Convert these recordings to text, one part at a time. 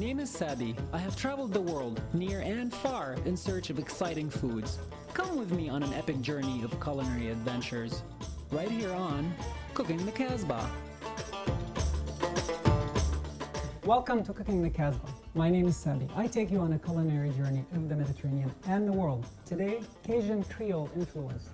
name is Sabi. I have traveled the world, near and far, in search of exciting foods. Come with me on an epic journey of culinary adventures, right here on Cooking the Casbah. Welcome to Cooking the Casbah. My name is Sabi. I take you on a culinary journey of the Mediterranean and the world. Today, Cajun Creole influence.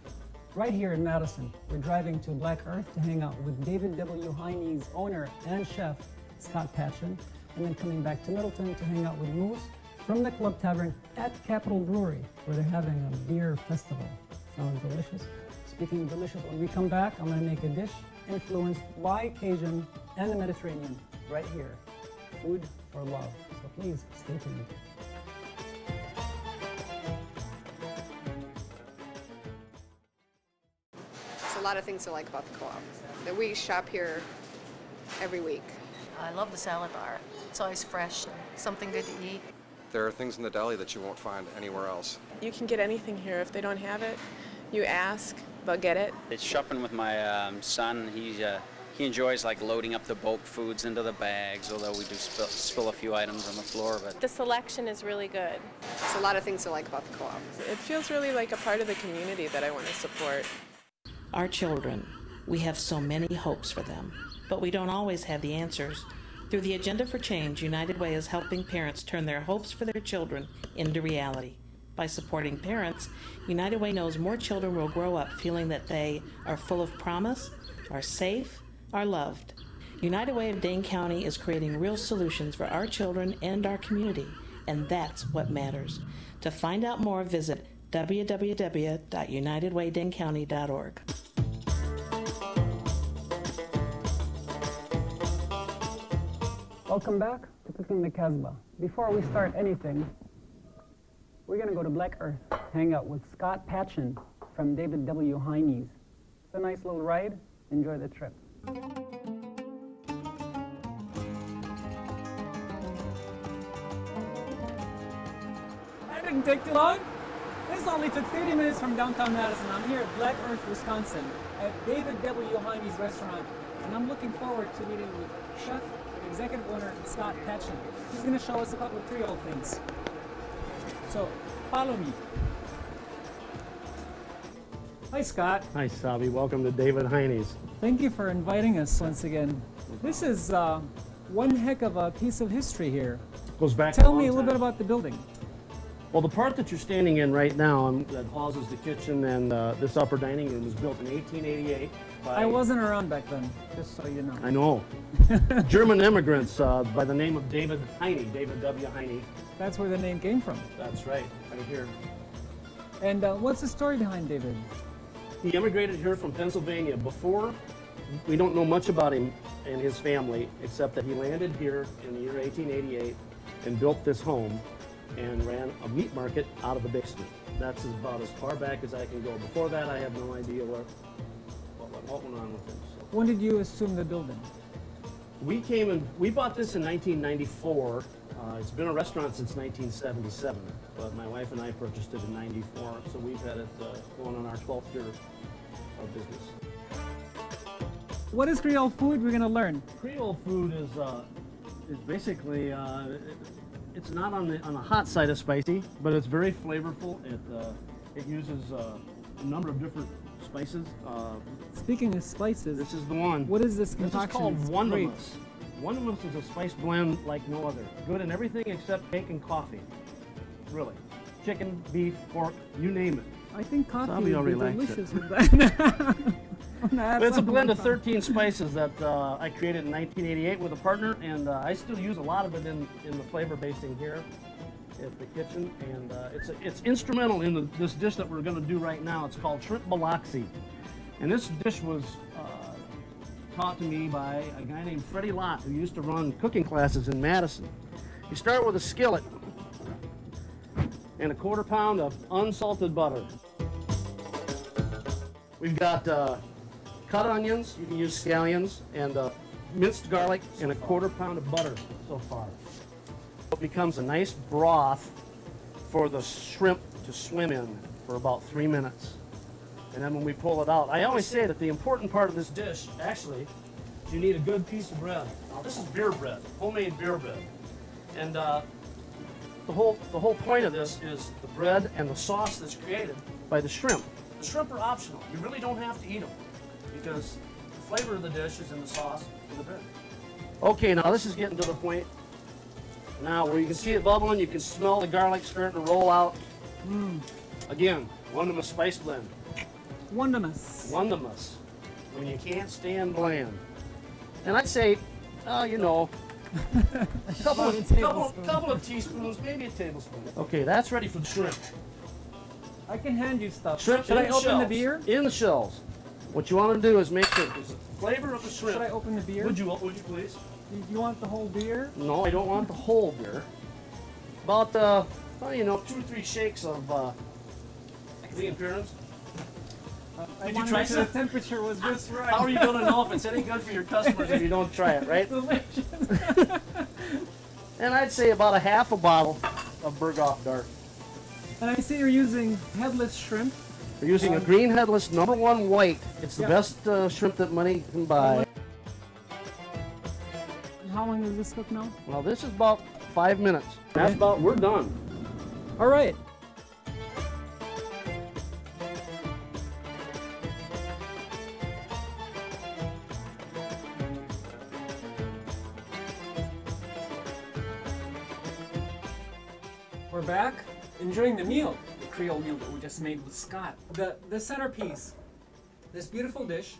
Right here in Madison, we're driving to Black Earth to hang out with David W. Heini's owner and chef, Scott Patchen, and then coming back to Middleton to hang out with Moose from the Club Tavern at Capitol Brewery, where they're having a beer festival. Sounds delicious. Speaking of delicious, when we come back, I'm going to make a dish influenced by Cajun and the Mediterranean right here. Food for love. So please stay tuned. There's a lot of things to like about the co-op. We shop here every week. I love the salad bar. It's always fresh and something good to eat. There are things in the deli that you won't find anywhere else. You can get anything here. If they don't have it, you ask, they'll get it. It's shopping with my son. He enjoys like loading up the bulk foods into the bags, although we do spill a few items on the floor. But the selection is really good. There's a lot of things to like about the co-op. It feels really like a part of the community that I want to support. Our children, we have so many hopes for them, but we don't always have the answers. Through the Agenda for Change, United Way is helping parents turn their hopes for their children into reality. By supporting parents, United Way knows more children will grow up feeling that they are full of promise, are safe, are loved. United Way of Dane County is creating real solutions for our children and our community, and that's what matters. To find out more, visit www.unitedwaydanecounty.org. Welcome back to Cooking the Casbah. Before we start anything, we're going to go to Black Earth, hang out with Scott Patchen from David W. Heini's. It's a nice little ride. Enjoy the trip. That didn't take too long. This only took 30 minutes from downtown Madison. I'm here at Black Earth, Wisconsin, at David W. Heini's restaurant, and I'm looking forward to meeting with chef and executive owner Scott Patchen. He's going to show us a couple of Creole things. So, follow me. Hi, Scott. Hi, Sabi. Welcome to David Heini's. Thank you for inviting us once again. This is one heck of a piece of history here. Goes back. Tell me a little bit about the building. Well, the part that you're standing in right now that houses the kitchen and this upper dining room was built in 1888 by... I wasn't around back then, just so you know. I know. German immigrants by the name of David Heini, David W. Heini. That's where the name came from. That's right here. And what's the story behind David? He immigrated here from Pennsylvania. Before, we don't know much about him and his family, except that he landed here in the year 1888 and built this home and ran a meat market out of the basement. That's about as far back as I can go. Before that, I have no idea what went on with him. So. When did you assume the building? We bought this in 1994. It's been a restaurant since 1977, but my wife and I purchased it in 94, so we've had it going on our 12th year of business. What is Creole food? We're going to learn. Creole food is basically, it's not on the hot side of spicy, but it's very flavorful. It uses a number of different spices. Speaking of spices, this is the one. What is this concoction? This is called Wondermus. Wondermus is a spice blend like no other. Good in everything except cake and coffee. Really. Chicken, beef, pork, you name it. I think coffee would be delicious with that. It's a blend of 13 spices that I created in 1988 with a partner, and I still use a lot of it in the flavor basting here at the kitchen. And it's instrumental in this dish that we're going to do right now. It's called shrimp biloxi. And this dish was taught to me by a guy named Freddie Lott, who used to run cooking classes in Madison. You start with a skillet and a quarter pound of unsalted butter. We've got cut onions, you can use scallions, and minced garlic, and a quarter pound of butter so far. It becomes a nice broth for the shrimp to swim in for about 3 minutes. And then when we pull it out, I always say that the important part of this dish, actually, is you need a good piece of bread. Now this is beer bread, homemade beer bread. And the whole point of this is the bread and the sauce that's created by the shrimp. The shrimp are optional. You really don't have to eat them because the flavor of the dish is in the sauce and the bread. Okay, now this is getting to the point now where you can see it bubbling, you can smell the garlic starting to roll out. Again, wonderful spice blend. Wondermus. Wondermus. When you can't stand bland. And I'd say, you know, a couple of teaspoons, maybe a tablespoon. Okay, that's ready for the shrimp. I can hand you stuff. Shrimp Should I in the open the shells. beer? In the shells. What you want to do is make sure the flavor of the shrimp. Should I open the beer? Would you please? You want the whole beer? No, I don't want the whole beer. About, well, you know, 2 or 3 shakes of the appearance. I Did you wanted try to make sure some? the temperature was just right. How are you going to know if it's any good for your customers if you don't try it, right? And I'd say about a half a bottle of Berghoff Dark. And I see you're using headless shrimp. We're using a green headless #1 white. It's the Yep. best shrimp that money can buy. How long does this cook now? Well, this is about 5 minutes. That's about, we're done. All right. We're back, enjoying the meal, the Creole meal that we just made with Scott. The centerpiece, this beautiful dish,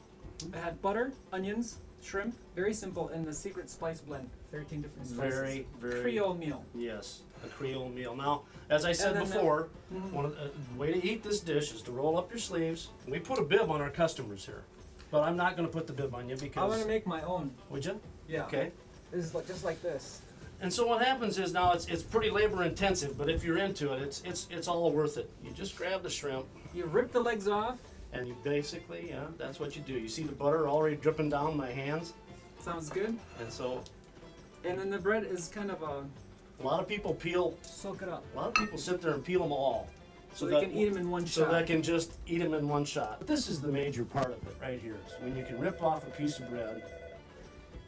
it had butter, onions, shrimp, very simple, and the secret spice blend, 13 different spices. Very, very. Creole meal. Yes, a Creole meal. Now, as I said And then before, the way to eat this dish is to roll up your sleeves. We put a bib on our customers here, but I'm not going to put the bib on you because. I want to make my own. Would you? Yeah. Okay. This is just like this. And so what happens is now it's pretty labor intensive, but if you're into it, it's all worth it. You just grab the shrimp You rip the legs off. and you basically, yeah, that's what you do. You see the butter already dripping down my hands, Sounds good. and so And then the bread is kind of a lot of people soak it up. a lot of people sit there and peel them all. So they can eat them in one shot. So they can just eat them in one shot. But this is the major part of it right here. Is when you can rip off a piece of bread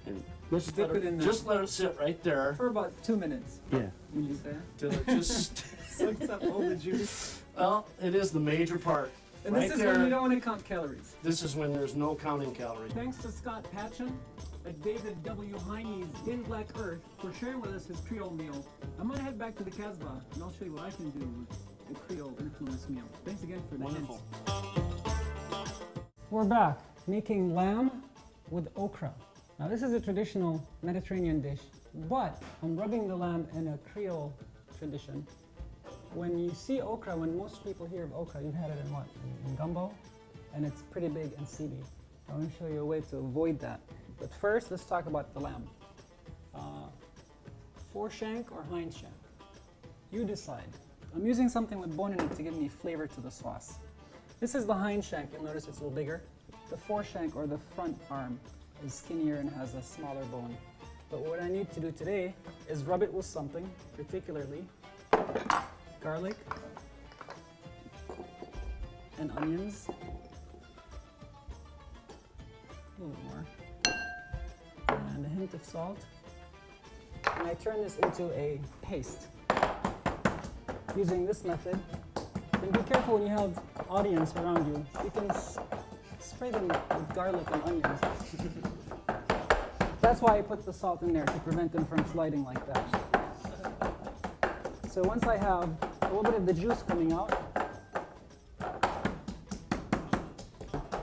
and just Dip it in there. just let it sit right there. For about 2 minutes. Yeah. Would you say? Till it just Soaks up all the juice. well, it is the major part. And right this is there. when you don't want to count calories. This is when there's no counting calories. Thanks to Scott Patchen at David W. Heine's in Black Earth for sharing with us his Creole meal. I'm going to head back to the Casbah and I'll show you what I can do with the Creole influence meal. Thanks again for the Wonderful. hints. We're back making lamb with okra. Now this is a traditional Mediterranean dish, but I'm rubbing the lamb in a Creole tradition. When you see okra, when most people hear of okra, you've had it in what? In gumbo? And it's pretty big and seedy. I want to show you a way to avoid that. But first, let's talk about the lamb. Foreshank or hind shank? You decide. I'm using something with bone in it to give me flavor to the sauce. This is the hind shank. You'll notice it's a little bigger. The foreshank or the front arm is skinnier and has a smaller bone. But what I need to do today is rub it with something, particularly garlic and onions. A little more. And a hint of salt. And I turn this into a paste using this method. And be careful when you have audience around you. You can spray them with garlic and onions. That's why I put the salt in there, to prevent them from sliding like that. So once I have a little bit of the juice coming out,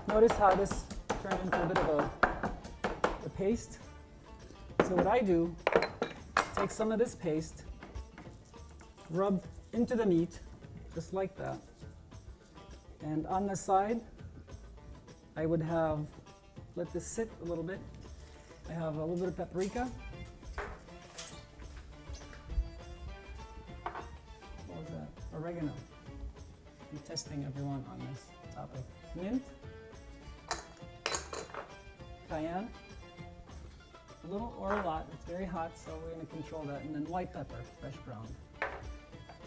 notice how this turned into a bit of a paste. So what I do, take some of this paste, rub into the meat, just like that. And on the side, I would have, let this sit a little bit. I have a little bit of paprika. What was that? Oregano. I'm testing everyone on this topic. Mint. Cayenne. A little or a lot. It's very hot, so we're going to control that. And then white pepper, fresh ground.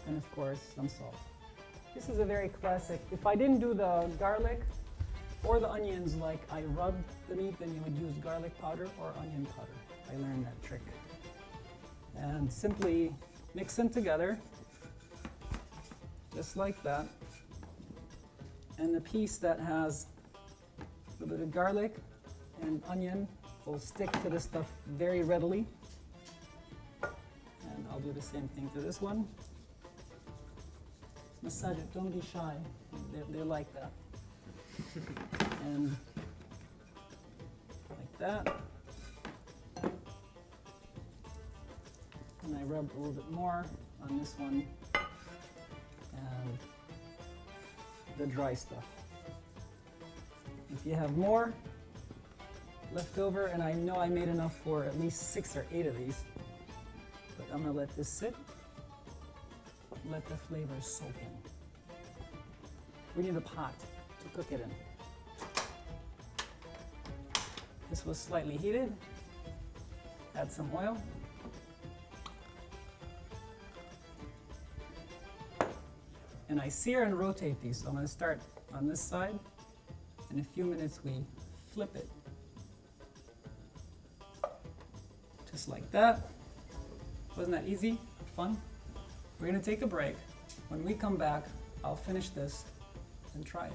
And of course, some salt. This is a very classic. If I didn't do the garlic or the onions like I rubbed the meat, then you would use garlic powder or onion powder. I learned that trick. and simply mix them together, just like that. And the piece that has a little bit of garlic and onion will stick to this stuff very readily. And I'll do the same thing to this one. Massage it, don't be shy. They're like that. And like that. And I rub a little bit more on this one and the dry stuff. If you have more left over, and I know I made enough for at least 6 or 8 of these, but I'm gonna let this sit, let the flavors soak in. We need a pot to cook it in. This was slightly heated. Add some oil. And I sear and rotate these. So I'm going to start on this side. In a few minutes, we flip it. Just like that. Wasn't that easy? Fun? We're going to take a break. When we come back, I'll finish this and try it.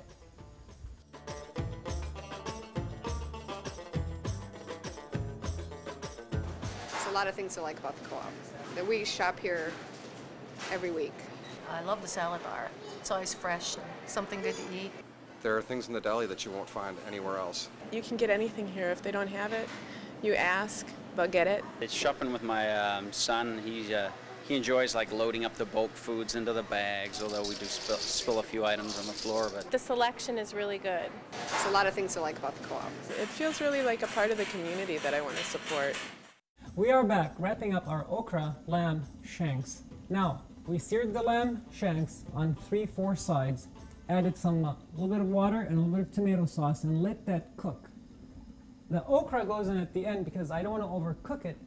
There's a lot of things to like about the co-op. That we shop here every week. I love the salad bar. It's always fresh and something good to eat. There are things in the deli that you won't find anywhere else. You can get anything here. If they don't have it, you ask, they'll get it. It's shopping with my son. He enjoys like loading up the bulk foods into the bags, although we do spill a few items on the floor. But the selection is really good. There's a lot of things to like about the co-op. It feels really like a part of the community that I want to support. We are back wrapping up our okra lamb shanks. Now, we seared the lamb shanks on 3-4 sides, added some little bit of water and a little bit of tomato sauce, and let that cook. The okra goes in at the end because I don't want to overcook it.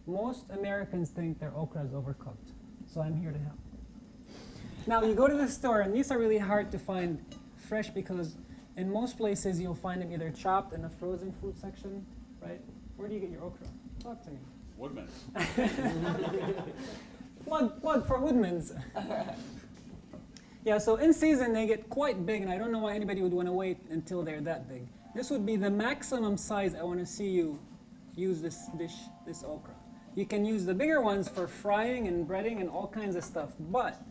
Most Americans think their okra is overcooked, so I'm here to help. Now, you go to the store, and these are really hard to find fresh because in most places you'll find them either chopped in the frozen food section, right? Where do you get your okra? Talk to me. Woodman's. Plug for Woodman's. Yeah, so in season they get quite big, and I don't know why anybody would want to wait until they're that big. This would be the maximum size I want to see you use this okra. You can use the bigger ones for frying and breading and all kinds of stuff, but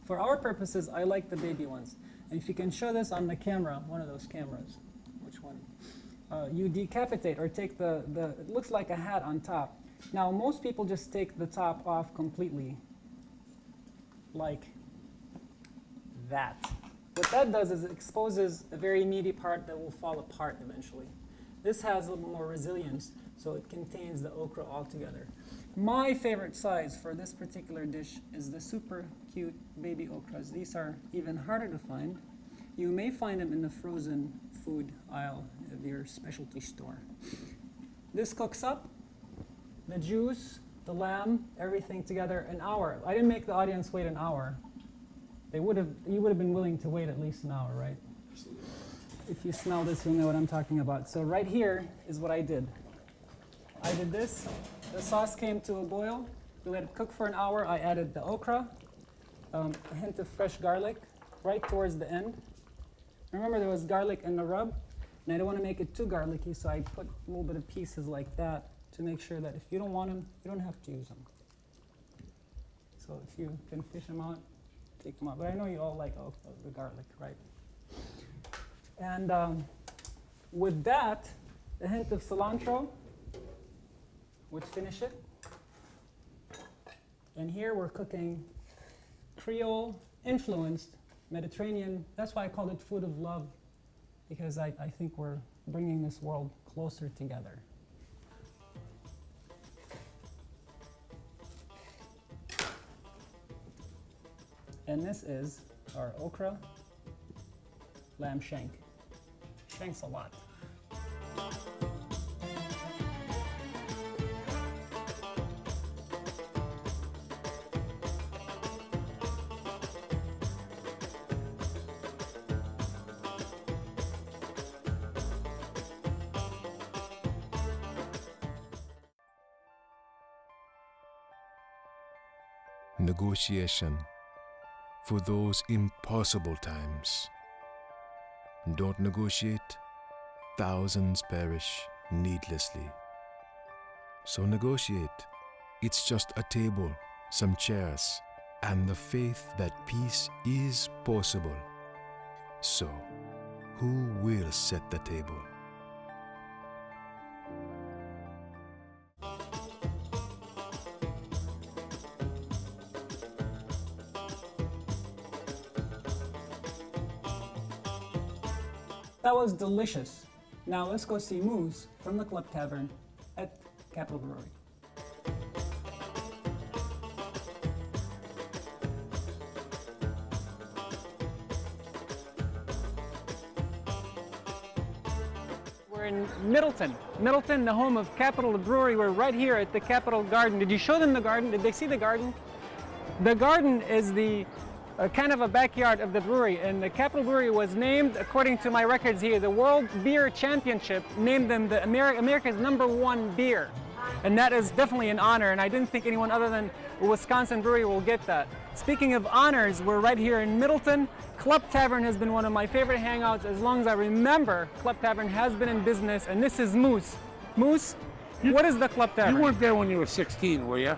for our purposes, I like the baby ones. And if you can show this on the camera, one of those cameras, which one? You decapitate or take it looks like a hat on top. Now, most people just take the top off completely, like that. What that does is it exposes a very meaty part that will fall apart eventually. This has a little more resilience, so it contains the okra altogether. My favorite size for this particular dish is the super cute baby okras. These are even harder to find. You may find them in the frozen food aisle of your specialty store. This cooks up. The juice, the lamb, everything together, an hour. I didn't make the audience wait an hour. You would have been willing to wait at least an hour, right? Absolutely. If you smell this, you'll know what I'm talking about. So right here is what I did. I did this. The sauce came to a boil. We let it cook for an hour. I added the okra, a hint of fresh garlic right towards the end. Remember, there was garlic in the rub, and I don't want to make it too garlicky, so I put a little bit of pieces like that to make sure that if you don't want them, you don't have to use them. So if you can fish them out, take them out. But I know you all like the garlic, right? And with that, a hint of cilantro would finish it. And here we're cooking Creole influenced Mediterranean. That's why I called it food of love, because I think we're bringing this world closer together. And this is our okra lamb shank. Thanks a lot. negotiation for those impossible times. Don't negotiate, thousands perish needlessly. So negotiate. It's just a table, some chairs, and the faith that peace is possible. So, who will set the table? That was delicious. Now let's go see Moose from the Club Tavern at Capitol Brewery. We're in Middleton. Middleton, the home of Capitol Brewery. We're right here at the Capitol Garden. Did you show them the garden? Did they see the garden? The garden is the kind of a backyard of the brewery, and the Capitol Brewery was named, according to my records here, the World Beer Championship named them the America's #1 beer. And that is definitely an honor, and I didn't think anyone other than a Wisconsin brewery will get that. Speaking of honors, we're right here in Middleton. Club Tavern has been one of my favorite hangouts as long as I remember. Club Tavern has been in business, and this is Moose. Moose, what is the Club Tavern? You weren't there when you were 16, were you?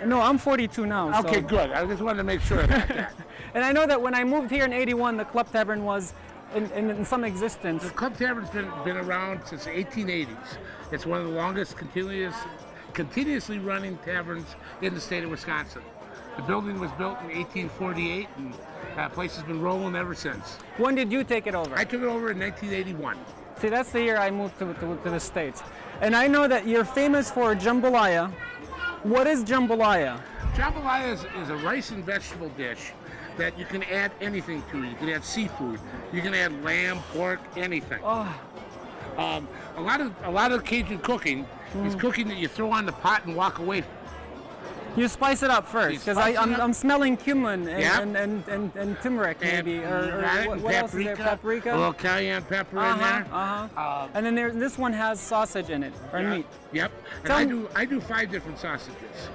No, I'm 42 now. Okay, so. good. I just wanted to make sure about that. And I know that when I moved here in '81, the Club Tavern was in some existence. The Club Tavern's been around since the 1880s. It's one of the longest continuously running taverns in the state of Wisconsin. The building was built in 1848, and the place has been rolling ever since. When did you take it over? I took it over in 1981. See, that's the year I moved to the States. And I know that you're famous for jambalaya. What is jambalaya? Jambalaya is a rice and vegetable dish that you can add anything to. You can add seafood, you can add lamb, pork, anything. Oh. A lot of Cajun cooking is cooking that you throw on the pot and walk away from. You spice it up first, because I'm smelling cumin and turmeric maybe, or what else is there? Paprika. A little cayenne pepper in there. And then this one has sausage in it, or meat. Yep. And I do 5 different sausages.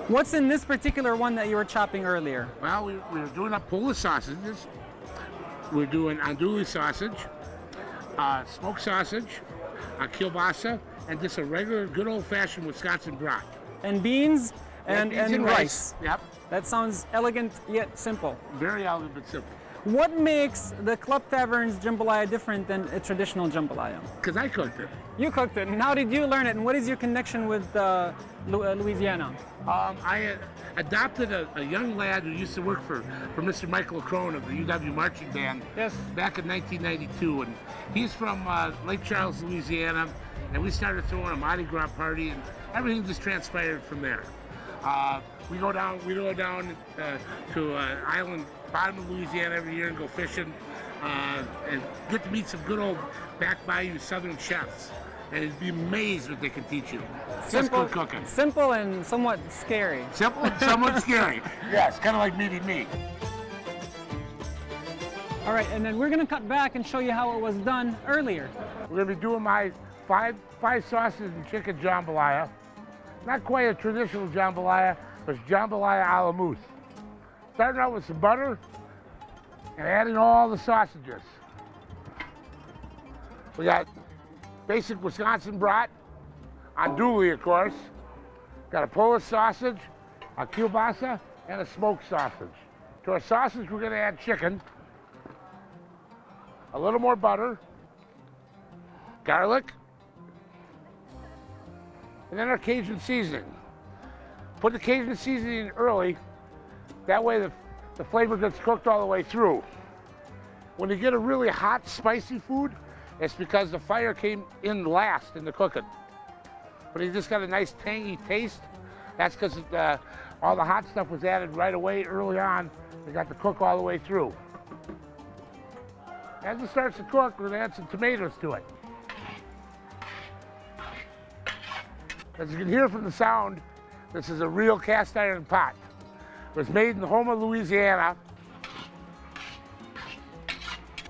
What's in this particular one that you were chopping earlier? Well, we were doing up Polish sausages. We're doing andouille sausage, smoked sausage, kielbasa, and just a regular good old-fashioned Wisconsin broth. And beans and rice. Yep. That sounds elegant yet simple. Very elegant but simple. What makes the Club Tavern's jambalaya different than a traditional jambalaya? Because I cooked it. You cooked it, and how did you learn it, and what is your connection with Louisiana? I adopted a young lad who used to work for Mr. Michael Crone of the UW Marching Band back in 1992, and he's from Lake Charles, Louisiana, and we started throwing a Mardi Gras party, and everything just transpired from there. We go down to island bottom of Louisiana every year and go fishing, and get to meet some good old back bayou Southern chefs, and you'd be amazed what they can teach you. Simple, good cooking. Simple and somewhat scary. Simple and somewhat scary. Yes, kind of like meeting me. All right, and then we're going to cut back and show you how it was done earlier. We're going to be doing my five sausage and chicken jambalaya. Not quite a traditional jambalaya, but it's jambalaya a la mousse. Starting out with some butter and adding all the sausages. We got basic Wisconsin brat, andouille, of course. Got a Polish sausage, a kielbasa, and a smoked sausage. To our sausage, we're going to add chicken, a little more butter, garlic, and then our Cajun seasoning. Put the Cajun seasoning in early, that way the flavor gets cooked all the way through. When you get a really hot, spicy food, it's because the fire came in last in the cooking. But you just got a nice tangy taste. That's because all the hot stuff was added right away early on. They got to cook all the way through. As it starts to cook, we're gonna add some tomatoes to it. As you can hear from the sound, this is a real cast iron pot. It was made in the home of Louisiana.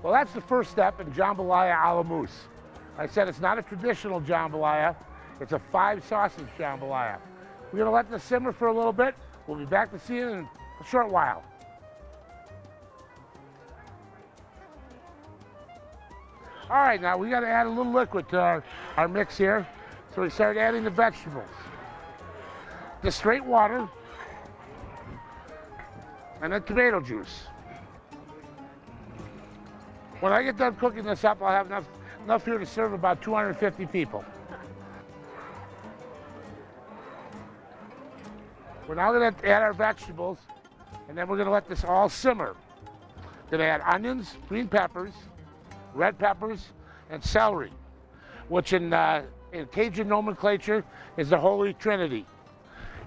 Well, that's the first step in jambalaya a la mousse. I said it's not a traditional jambalaya, it's a 5 sausage jambalaya. We're gonna let this simmer for a little bit We'll be back to see you in a short while. All right, now we got to add a little liquid to our mix here. So we start adding the vegetables. Just straight water and then tomato juice. When I get done cooking this up, I'll have enough here to serve about 250 people. We're now going to add our vegetables, and then we're going to let this all simmer. Going to add onions, green peppers, red peppers, and celery, which in Cajun nomenclature is the Holy Trinity.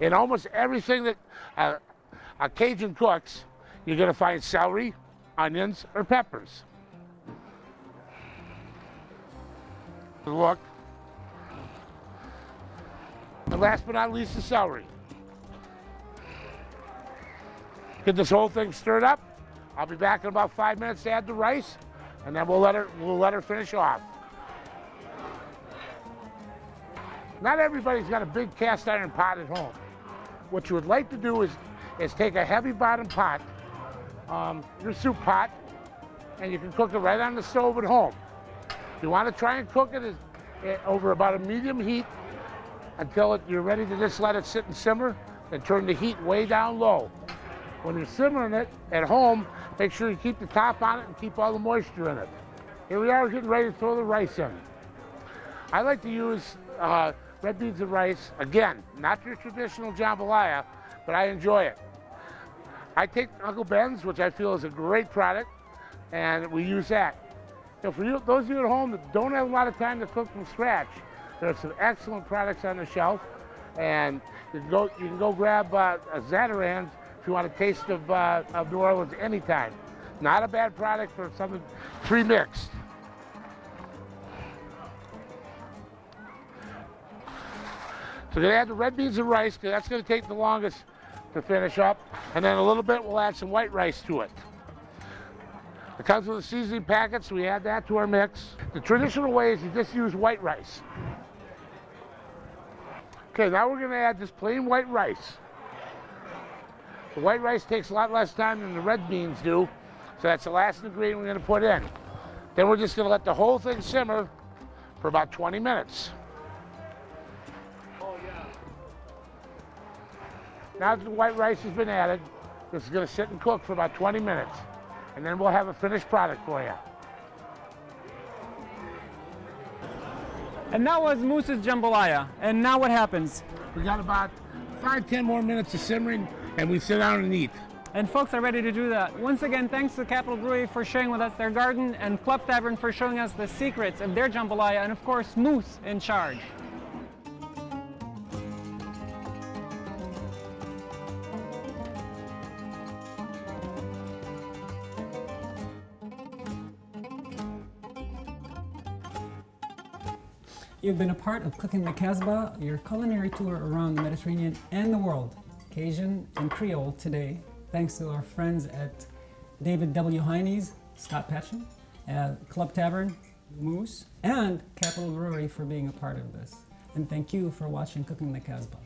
In almost everything that a Cajun cooks, you're going to find celery, onions, or peppers. Look. And last but not least, the celery. Get this whole thing stirred up. I'll be back in about 5 minutes to add the rice, and then we'll let her finish off. Not everybody's got a big cast iron pot at home. What you would like to do is take a heavy bottom pot, your soup pot, and you can cook it right on the stove at home. If you want to try and cook it over about a medium heat until you're ready to just let it sit and simmer, then turn the heat way down low. When you're simmering it at home, make sure you keep the top on it and keep all the moisture in it. Here we are getting ready to throw the rice in. I like to use red beans and rice, again, not your traditional jambalaya, but I enjoy it. I take Uncle Ben's, which I feel is a great product, and we use that. So for you, those of you at home that don't have a lot of time to cook from scratch, there are some excellent products on the shelf, and you can go grab a Zatarain's if you want a taste of New Orleans anytime. Not a bad product for something pre-mixed. So we're going to add the red beans and rice, because that's going to take the longest to finish up. And then a little bit, we'll add some white rice to it. It comes with a seasoning packet, so we add that to our mix. The traditional way is you just use white rice. Okay, now we're going to add just plain white rice. The white rice takes a lot less time than the red beans do, so that's the last ingredient we're going to put in. Then we're just going to let the whole thing simmer for about 20 minutes. Now that the white rice has been added, this is going to sit and cook for about 20 minutes, and then we'll have a finished product for you. And that was Moose's jambalaya. And now what happens? We got about 5-10 more minutes of simmering, and we sit down and eat. And folks are ready to do that. Once again, thanks to Capital Brewery for sharing with us their garden, and Club Tavern for showing us the secrets of their jambalaya, and of course, Moose in charge. You've been a part of Cooking the Casbah, your culinary tour around the Mediterranean and the world, Cajun and Creole today, thanks to our friends at David W. Heine's, Scott Patchen, Club Tavern, Moose, and Capital Brewery for being a part of this. And thank you for watching Cooking the Casbah.